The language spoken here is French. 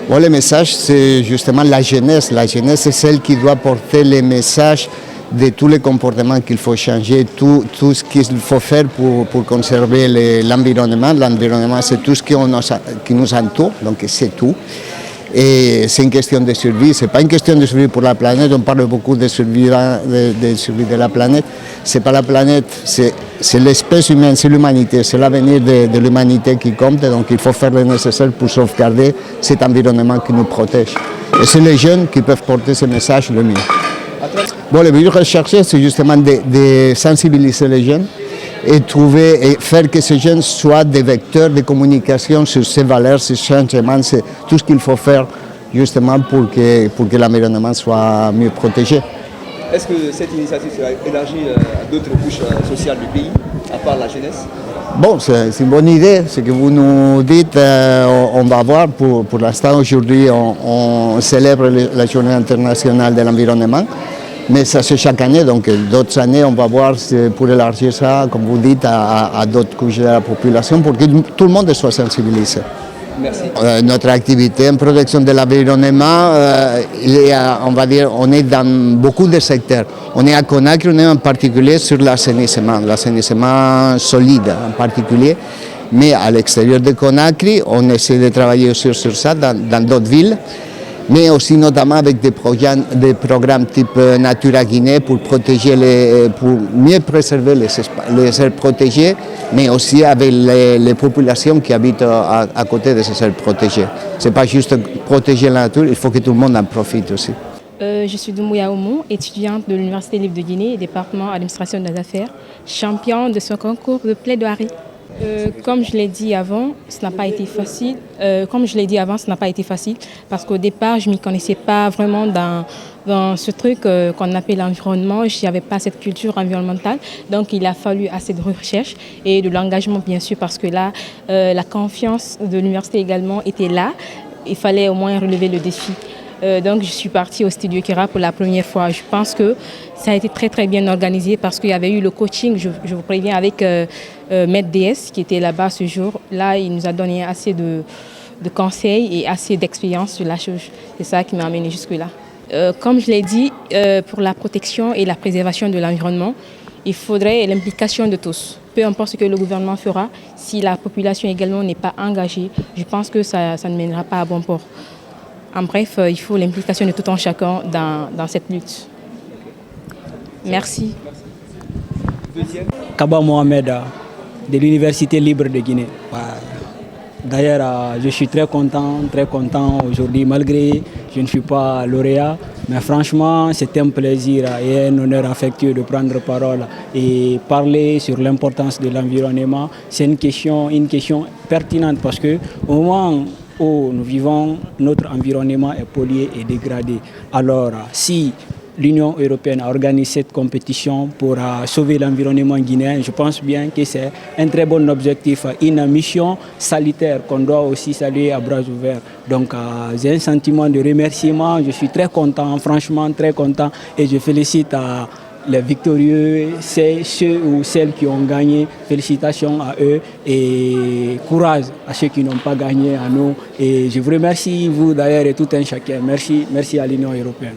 Bon, le message, c'est justement la jeunesse. La jeunesse, c'est celle qui doit porter les messages de tous les comportements qu'il faut changer, tout ce qu'il faut faire pour conserver l'environnement. L'environnement, c'est tout ce qui nous entoure, donc c'est tout. Et c'est une question de survie, ce n'est pas une question de survie pour la planète, on parle beaucoup de survie de la planète. Ce n'est pas la planète, c'est l'espèce humaine, c'est l'humanité, c'est l'avenir de l'humanité qui compte, donc il faut faire le nécessaire pour sauvegarder cet environnement qui nous protège. Et c'est les jeunes qui peuvent porter ce message le mieux. Bon, le but recherché, c'est justement de sensibiliser les jeunes et faire que ces jeunes soient des vecteurs de communication sur ces valeurs, ces changements, c'est tout ce qu'il faut faire justement pour que l'environnement soit mieux protégé. Est-ce que cette initiative sera élargie à d'autres couches sociales du pays, à part la jeunesse? Bon, c'est une bonne idée, ce que vous nous dites, on va voir. Pour l'instant, aujourd'hui, on célèbre la journée internationale de l'environnement. Mais ça c'est chaque année, donc d'autres années on va voir pour élargir ça, comme vous dites, à d'autres couches de la population pour que tout le monde soit sensibilisé. Merci. Notre activité en protection de l'environnement, on va dire, on est dans beaucoup de secteurs. On est à Conakry, on est en particulier sur l'assainissement solide en particulier. Mais à l'extérieur de Conakry, on essaie de travailler aussi sur ça dans d'autres villes. Mais aussi notamment avec des programmes type Natura Guinée pour mieux préserver les aires protégées, mais aussi avec les populations qui habitent à côté de ces aires protégées. Ce n'est pas juste protéger la nature, il faut que tout le monde en profite aussi. Je suis Doumbouya Oumou, étudiante de l'Université libre de Guinée, département administration des affaires, championne de ce concours de plaidoirie. Comme je l'ai dit avant, ce n'a pas été facile. Parce qu'au départ, je ne m'y connaissais pas vraiment dans ce truc qu'on appelle l'environnement. Je n'avais pas cette culture environnementale. Donc, il a fallu assez de recherche et de l'engagement, bien sûr, parce que là, la confiance de l'université également était là. Il fallait au moins relever le défi. Donc, je suis partie au Studio Kera pour la première fois. Je pense que ça a été très, très bien organisé parce qu'il y avait eu le coaching, je vous préviens, avec Maître DS qui était là-bas ce jour. Là, il nous a donné assez de conseils et assez d'expérience sur la chose. C'est ça qui m'a amené jusque-là. Comme je l'ai dit, pour la protection et la préservation de l'environnement, il faudrait l'implication de tous. Peu importe ce que le gouvernement fera, si la population également n'est pas engagée, je pense que ça ne mènera pas à bon port. En bref, il faut l'implication de tout un chacun dans cette lutte. Merci. Kaba Mohamed de l'Université libre de Guinée. D'ailleurs, je suis très content aujourd'hui, malgré je ne suis pas lauréat. Mais franchement, c'est un plaisir et un honneur affectueux de prendre parole et parler sur l'importance de l'environnement. C'est une question pertinente parce qu'au moment où nous vivons, notre environnement est pollué et dégradé. Alors, si l'Union européenne a organisé cette compétition pour sauver l'environnement guinéen, je pense bien que c'est un très bon objectif, une mission salutaire qu'on doit aussi saluer à bras ouverts. Donc j'ai un sentiment de remerciement, je suis très content, franchement très content, et je félicite les victorieux, ceux ou celles qui ont gagné. Félicitations à eux et courage à ceux qui n'ont pas gagné, à nous. Et je vous remercie, vous d'ailleurs, et tout un chacun. Merci à l'Union européenne.